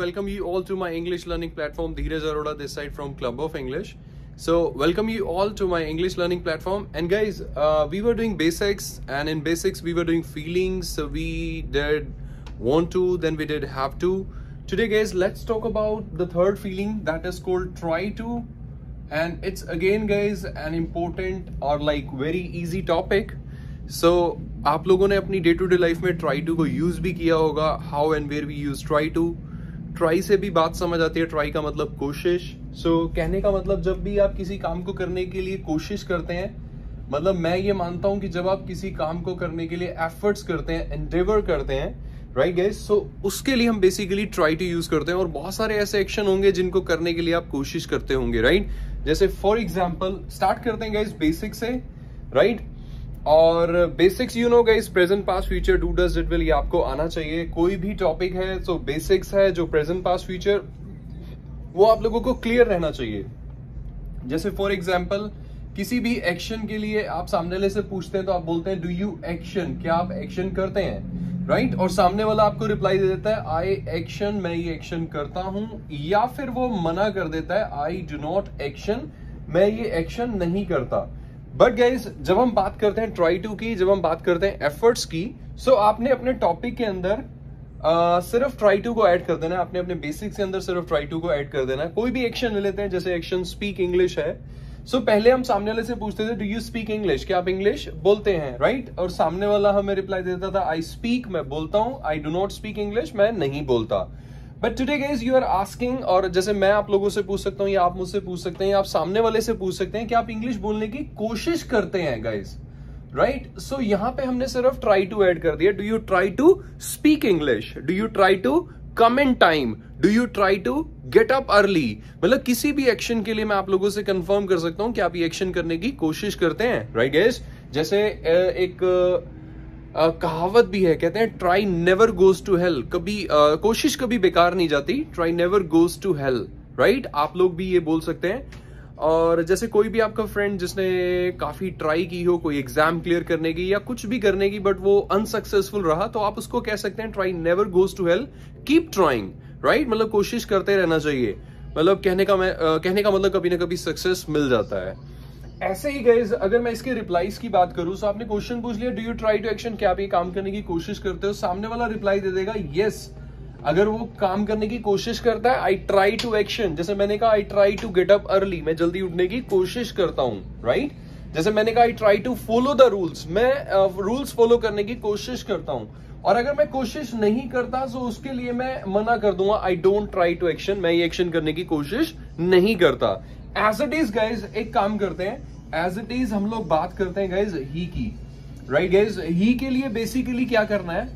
Welcome you all to my English learning platform. Dheeraj Arora this side from Club of English. So welcome you all to my English learning platform. And guys, we were doing basics, and in basics we were doing feelings. So we did want to, then we did have to. Today guys, let's talk about the third feeling, that is called try to. And it's again guys an important or like very easy topic. So आप लोगों ने अपनी day to day life में try to को use भी किया होगा. How and where we use try to. Try से भी बात समझ आती है. ट्राई का मतलब कोशिश. सो कहने का मतलब जब भी आप किसी काम को करने के लिए कोशिश करते हैं, मतलब मैं ये मानता हूं कि जब आप किसी काम को करने के लिए एफर्ट्स करते हैं, एंडेवर करते हैं, राइट गाइस, सो उसके लिए हम बेसिकली ट्राई टू यूज करते हैं. और बहुत सारे ऐसे एक्शन होंगे जिनको करने के लिए आप कोशिश करते होंगे, राइट. जैसे फॉर एग्जाम्पल स्टार्ट करते हैं गाइस बेसिक से, राइट. और basics you know guys, present past future do does did will, ये आपको आना चाहिए. कोई भी टॉपिक है तो बेसिक्स है जो प्रेजेंट पास्ट फ्यूचर, वो आप लोगों को क्लियर रहना चाहिए. जैसे फॉर एग्जांपल किसी भी एक्शन के लिए आप सामने वाले से पूछते हैं तो आप बोलते हैं डू यू एक्शन, क्या आप एक्शन करते हैं, राइट. और सामने वाला आपको रिप्लाई दे देता है आई एक्शन, मैं ये एक्शन करता हूं. या फिर वो मना कर देता है आई डू नॉट एक्शन, मैं ये एक्शन नहीं करता. बट गाइज जब हम बात करते हैं ट्राई टू की, जब हम बात करते हैं एफर्ट्स की, सो आपने अपने टॉपिक के अंदर सिर्फ ट्राई टू को ऐड कर देना है. आपने अपने बेसिक्स के अंदर सिर्फ ट्राई टू को ऐड कर देना है. कोई भी एक्शन ले लेते हैं, जैसे एक्शन स्पीक इंग्लिश है. सो पहले हम सामने वाले से पूछते थे डू यू स्पीक इंग्लिश, क्या आप इंग्लिश बोलते हैं, राइट. और सामने वाला हमें रिप्लाई देता था आई स्पीक, मैं बोलता हूं. I do not speak English, मैं नहीं बोलता. But today guys you are asking, और जैसे मैं आप लोगों से पूछ सकता हूं या आप मुझसे पूछ सकते हैं या आप सामने वाले से पूछ सकते हैं कि आप इंग्लिश बोलने की कोशिश करते हैं गाइज, राइट. सो यहां पे हमने सिर्फ ट्राई टू ऐड कर दिया. Do you try to speak English, do you try to come in time, do you try to get up early. मतलब किसी भी एक्शन के लिए मैं आप लोगों से कंफर्म कर सकता हूं कि आप ये एक्शन करने की कोशिश करते हैं, राइट गाइज. जैसे एक कहावत भी है, कहते हैं try never goes to hell, कभी कोशिश कभी बेकार नहीं जाती. Try never goes to hell, right. आप लोग भी ये बोल सकते हैं. और जैसे कोई भी आपका फ्रेंड जिसने काफी ट्राई की हो कोई एग्जाम क्लियर करने की या कुछ भी करने की, बट वो अनसक्सेसफुल रहा, तो आप उसको कह सकते हैं try never goes to hell, keep trying, right. मतलब कोशिश करते रहना चाहिए. मतलब कहने का मतलब कभी ना कभी सक्सेस मिल जाता है. ऐसे ही गाइज अगर मैं इसके रिप्लाईज की बात करूं, तो आपने क्वेश्चन पूछ लिया do you try to action, क्या आप ये काम करने की कोशिश करते हो. सामने वाला रिप्लाई दे देगा यस, अगर वो काम करने की कोशिश करता है. आई ट्राई टू एक्शन, जैसे मैंने कहा I try to get up early, मैं जल्दी उठने की कोशिश करता हूं, राइट. जैसे मैंने कहा I try to follow the rules, मैं रूल्स फॉलो करने की कोशिश करता हूं. और अगर मैं कोशिश नहीं करता तो उसके लिए मैं मना कर दूंगा I don't try to action, मैं ये एक्शन करने की कोशिश नहीं करता. एज इट इज गाइज एक काम करते हैं, एज इट इज हम लोग बात करते हैं गाइज ही की, राइट गाइज. ही के लिए बेसिकली क्या करना है,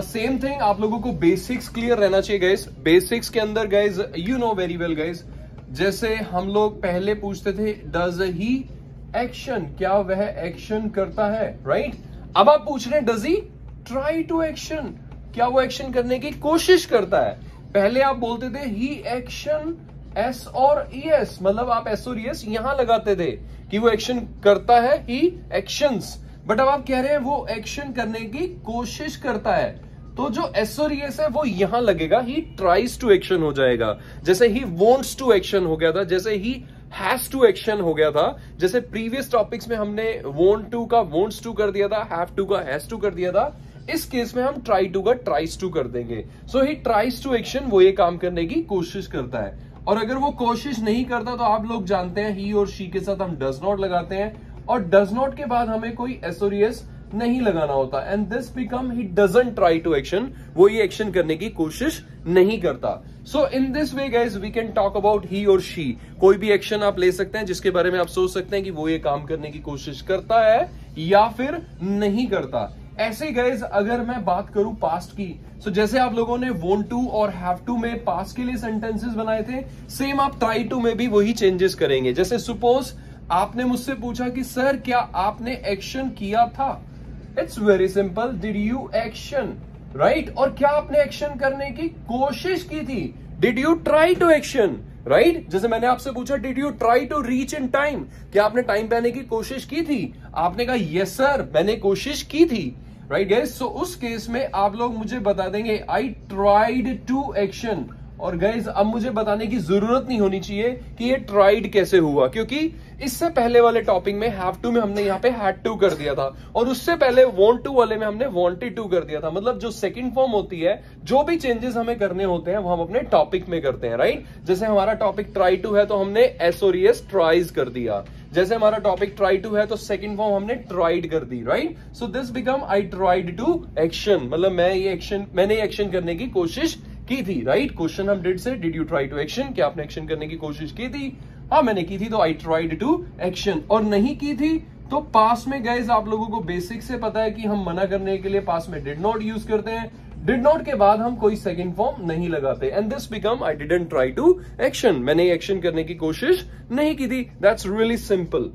सेम थिंग. आप लोगों को बेसिक्स क्लियर रहना चाहिए गाइज. बेसिक्स के अंदर guys you know very well guys, जैसे हम लोग पहले पूछते थे डज ही एक्शन, क्या वह एक्शन करता है, राइट. अब आप पूछ रहे हैं does he try to action, क्या वो एक्शन करने की कोशिश करता है. पहले आप बोलते थे ही एक्शन एस और ईएस, मतलब आप एस और ईएस यहां लगाते थे कि वो एक्शन करता है, ही एक्शंस. बट अब आप कह रहे हैं वो एक्शन करने की कोशिश करता है, तो जो एस और ईएस है वो यहां लगेगा, ही ट्राइज टू एक्शन हो जाएगा. जैसे ही वॉन्ट्स टू एक्शन हो गया था, जैसे ही हैज टू एक्शन हो गया था. जैसे प्रीवियस टॉपिक्स में हमने वॉन्ट टू का वॉन्ट्स टू कर दिया था, हैव टू का हैज टू कर दिया था. इस केस में हम ट्राई टू का ट्राइज टू कर देंगे. सो ही ट्राइज टू एक्शन, वो ये काम करने की कोशिश करता है. और अगर वो कोशिश नहीं करता तो आप लोग जानते हैं ही और शी के साथ हम डज नॉट लगाते हैं, और डज नॉट के बाद हमें कोई एस और एस नहीं लगाना होता. And this become he doesn't try to action, वो ये एक्शन करने की कोशिश नहीं करता. So in this way guys we can talk about he और शी. कोई भी एक्शन आप ले सकते हैं जिसके बारे में आप सोच सकते हैं कि वो ये काम करने की कोशिश करता है या फिर नहीं करता. ऐसे ही गाइज अगर मैं बात करूं पास्ट की, सो जैसे आप लोगों ने वॉन्ट टू और हैव टू में पास्ट के लिए सेंटेंसेस बनाए थे, सेम आप ट्राई टू में भी वही चेंजेस करेंगे. जैसे सपोज आपने मुझसे पूछा कि सर क्या आपने एक्शन किया था, it's very simple, did you action, right. और क्या आपने एक्शन करने की कोशिश की थी, did you try to action, right. जैसे मैंने आपसे पूछा did you try to reach in time, क्या आपने टाइम पे आने की कोशिश की थी, आपने कहा यस सर मैंने कोशिश की थी, राइट गाइस. सो उस केस में आप लोग मुझे बता देंगे आई ट्राइड टू एक्शन और गाइज अब मुझे बताने की जरूरत नहीं होनी चाहिए कि ये ट्राइड कैसे हुआ, क्योंकि इससे पहले वाले टॉपिक में हैव टू में हमने यहाँ पे हैड टू कर दिया था, और उससे पहले वांट टू वाले में हमने वांटेड टू कर दिया था। मतलब जो सेकंड फॉर्म होती है, जो भी चेंजेस हमें करने होते हैं वो हम अपने टॉपिक में करते हैं, राइट। जैसे हमारा टॉपिक ट्राई टू है तो हमने एसओरियस ट्राइज कर दिया। जैसे हमारा टॉपिक ट्राई टू है तो सेकंड फॉर्म हमने ट्राइड कर दी, right. So this become I tried to action, मतलब मैंने ये एक्शन करने की कोशिश की थी, राइट। क्वेश्चन हम did say, did you try to action, क्या आपने एक्शन करने की कोशिश की थी? हाँ मैंने की थी, तो आई ट्राइड टू एक्शन। और नहीं की थी तो पास में गाइस आप लोगों को बेसिक से पता है कि हम मना करने के लिए पास में डिड नॉट यूज करते हैं। डिड नॉट के बाद हम कोई सेकंड फॉर्म नहीं लगाते, and this become I didn't try to action, मैंने एक्शन करने की कोशिश नहीं की थी। That's really simple,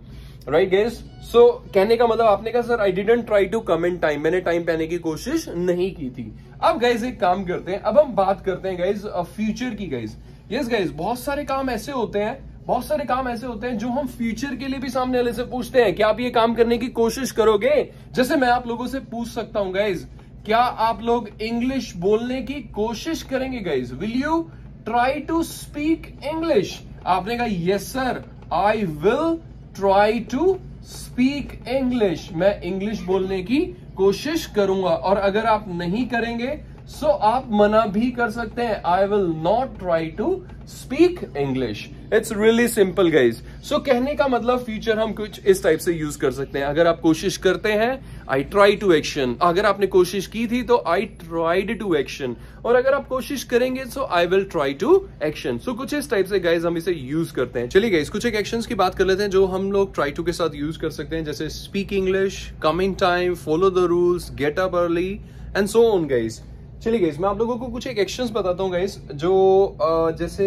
right guys. So कहने का मतलब आपने कहा sir I didn't try to come in time, मैंने टाइम पे आने की कोशिश नहीं की थी। अब गाइस एक काम करते हैं, अब हम बात करते हैं गाइस फ्यूचर की। गाइस यस गाइस, बहुत सारे काम ऐसे होते हैं जो हम फ्यूचर के लिए भी सामने वाले से पूछते हैं, क्या आप ये काम करने की कोशिश करोगे? जैसे मैं आप लोगों से पूछ सकता हूं गाइस, क्या आप लोग इंग्लिश बोलने की कोशिश करेंगे? Guys will you try to speak English? आपने कहा yes sir I will try to speak English, मैं इंग्लिश बोलने की कोशिश करूंगा। और अगर आप नहीं करेंगे सो आप मना भी कर सकते हैं, I will not try to speak English. It's really simple guys. So कहने का मतलब फ्यूचर हम कुछ इस टाइप से यूज कर सकते हैं। अगर आप कोशिश करते हैं आई ट्राई टू एक्शन, अगर आपने कोशिश की थी तो आई ट्राइड टू एक्शन, और अगर आप कोशिश करेंगे so I will try to action. So कुछ इस टाइप से गाइज हम इसे यूज करते हैं। चलिए गाइज कुछ एक एक्शंस की बात कर लेते हैं जो हम लोग ट्राई टू के साथ यूज कर सकते हैं, जैसे speak English, come in time, follow the rules, gate up early and so on guys. चलिए गाइस मैं आप लोगों को कुछ एक एक्शंस बताता हूँ गाइस, जो जैसे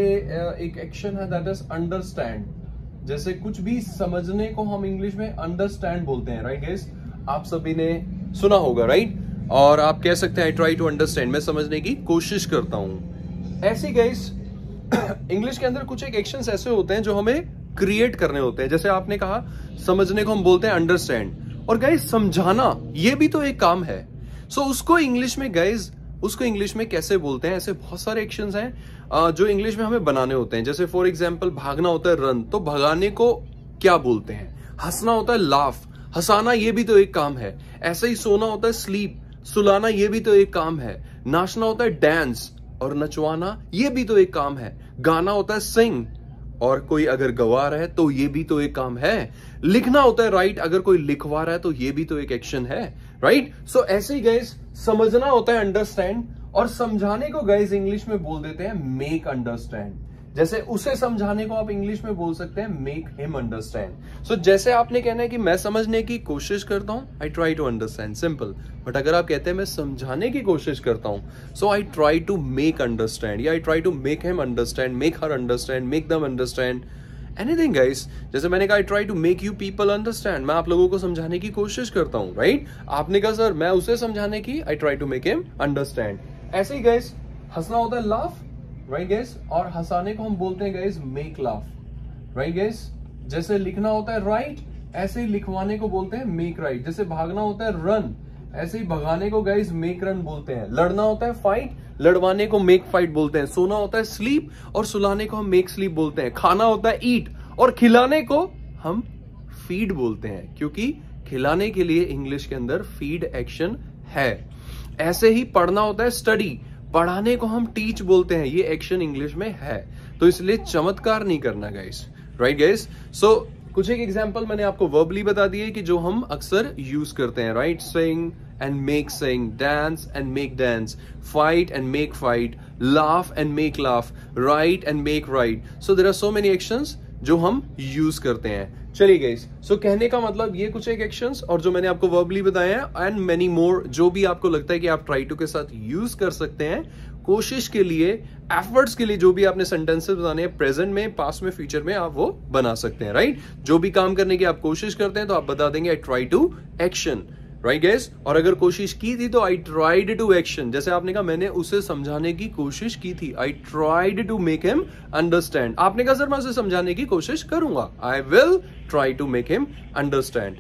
एक एक्शन है दैट इज अंडरस्टैंड। जैसे कुछ भी समझने को हम इंग्लिश में अंडरस्टैंड बोलते हैं, राइट गाइस। आप सभी ने सुना होगा, राइट। और आप कह सकते हैं आई ट्राई टू अंडरस्टैंड, मैं समझने की कोशिश करता हूं। ऐसे गाइस इंग्लिश के अंदर कुछ एक एक्शंस ऐसे होते हैं जो हमें क्रिएट करने होते हैं। जैसे आपने कहा समझने को हम बोलते हैं अंडरस्टैंड, और गाइस समझाना ये भी तो एक काम है। सो उसको इंग्लिश में कैसे बोलते हैं? ऐसे बहुत सारे एक्शंस हैं जो इंग्लिश में हमें बनाने होते हैं। जैसे फॉर एग्जांपल भागना होता है रन, तो भगाने को क्या बोलते हैं? हंसना होता है लाफ, हंसाना ये भी तो एक काम है। ऐसे ही सोना होता है स्लीप, सुलाना ये भी तो एक काम है। नाचना होता है डांस, और नचवाना ये भी तो एक काम है। गाना होता है सिंग, और कोई अगर गवा रहा है तो ये भी तो एक काम है। लिखना होता है राइट, अगर कोई लिखवा रहा है तो ये भी तो एक एक्शन है, राइट। सो ऐसे ही गाइस समझना होता है अंडरस्टैंड, और समझाने को गाइस इंग्लिश में बोल देते हैं मेक अंडरस्टैंड। जैसे उसे समझाने को आप इंग्लिश में बोल सकते हैं मेक हिम अंडरस्टैंड। सो जैसे आपने कहना है कि मैं समझने की कोशिश करता हूं, I try to understand, simple. But अगर आप कहते हैं मैं समझाने की कोशिश करता हूं, so I try to make understand, या I try to make him understand, make her understand, make them understand, anything guys. जैसे मैंने कहा I try to make you people understand, मैं आप लोगों को समझाने की कोशिश करता हूं, राइट। आपने कहा सर मैं उसे समझाने की, I try to make him understand. ऐसे ही गाइस हंसना होता है लाफ, राइट गाइस, और हंसाने को हम बोलते हैं guys make laugh, right guys. जैसे लिखना होता है राइट, ऐसे ही लिखवाने को बोलते हैं मेक राइट। जैसे भागना होता है रन, ऐसे ही भगाने को गाइस मेक रन बोलते हैं। लड़ना होता है फाइट, लड़वाने को मेक फाइट बोलते हैं। सोना होता है स्लीप, और सुलाने को हम मेक स्लीप बोलते हैं। खाना होता है ईट, और खिलाने को हम फीड बोलते हैं, क्योंकि खिलाने के लिए इंग्लिश के अंदर फीड एक्शन है। ऐसे ही पढ़ना होता है स्टडी, पढ़ाने को हम टीच बोलते हैं, ये एक्शन इंग्लिश में है। तो इसलिए चमत्कार नहीं करना गाइस, राइट गाइस। सो कुछ एक एग्जांपल मैंने आपको वर्बली बता दिए कि जो हम अक्सर यूज करते हैं, right. Sing and make sing, dance and make dance, fight and make fight, laugh and make laugh, write and make write. So there are so many actions जो हम यूज करते हैं। चलिए गाइस, सो कहने का मतलब ये कुछ एक एक्शंस और जो मैंने आपको वर्बली बताए हैं, एंड मेनी मोर जो भी आपको लगता है कि आप ट्राई टू के साथ यूज कर सकते हैं कोशिश के लिए, एफर्ट्स के लिए, जो भी आपने सेंटेंसेस बनाने हैं प्रेजेंट में, पास्ट में, फ्यूचर में, आप वो बना सकते हैं, राइट। जो भी काम करने की आप कोशिश करते हैं तो आप बता देंगे I try to action, right guys. और अगर कोशिश की थी तो आई ट्राइड टू एक्शन। जैसे आपने कहा मैंने उसे समझाने की कोशिश की थी, I tried to make him understand. आपने कहा सर मैं उसे समझाने की कोशिश करूंगा, I will try to make him understand.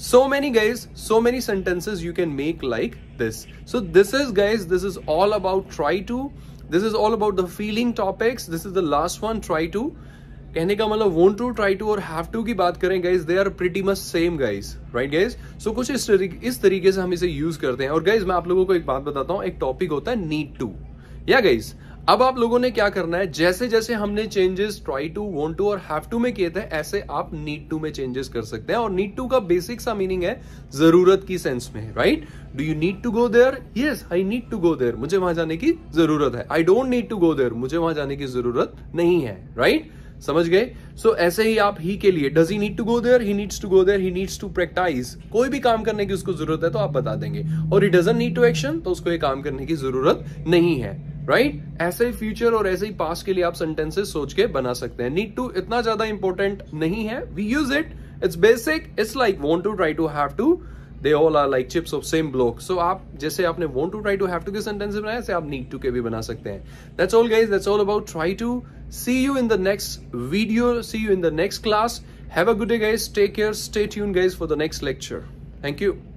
So many guys, so many sentences you can make like this. So this is guys, this is all about try to. This is all about the feeling topics. This is the last one. Try to कहने का मतलब want to, try to और have to की बात करें guys, they are pretty much same guys, right guys. So कुछ इस तरीके से हम इसे यूज करते हैं. और गाइज मैं आप लोगों को एक बात बताता हूं, एक टॉपिक होता है नीड टू. या गाइज अब आप लोगों ने क्या करना है, जैसे जैसे हमने changes try to, want to और हैव टू में किए थे, ऐसे आप नीड टू में चेंजेस कर सकते हैं. और नीड टू का बेसिक सा मीनिंग है जरूरत की सेंस में, right. Do you need to go there? Yes, I need to go there. मुझे वहां जाने की जरूरत है. I don't need to go there. मुझे वहां जाने की जरूरत नहीं है, राइट. समझ गए. सो ऐसे ही आप ही के लिए, does he need to go there? He needs to go there. He needs to practise. कोई भी काम करने की उसको जरूरत है तो आप बता देंगे. और he doesn't need to action, तो उसको ये काम करने की जरूरत नहीं है, राइट. ऐसे ही फ्यूचर और ऐसे ही पास्ट के लिए आप सेंटेंसेस सोच के बना सकते हैं. नीड टू इतना ज्यादा इंपॉर्टेंट नहीं है. We use it, it's basic. It's like want to, try to, have to. They all are like chips of same block. So आप जैसे आपने want to, try to, have to के sentence बनाए, ऐसे आप need to के भी बना सकते हैं. That's all guys. That's all about try to. See you in the next video. See you in the next class. Have a good day guys. Take care. Stay tuned guys for the next lecture. Thank you.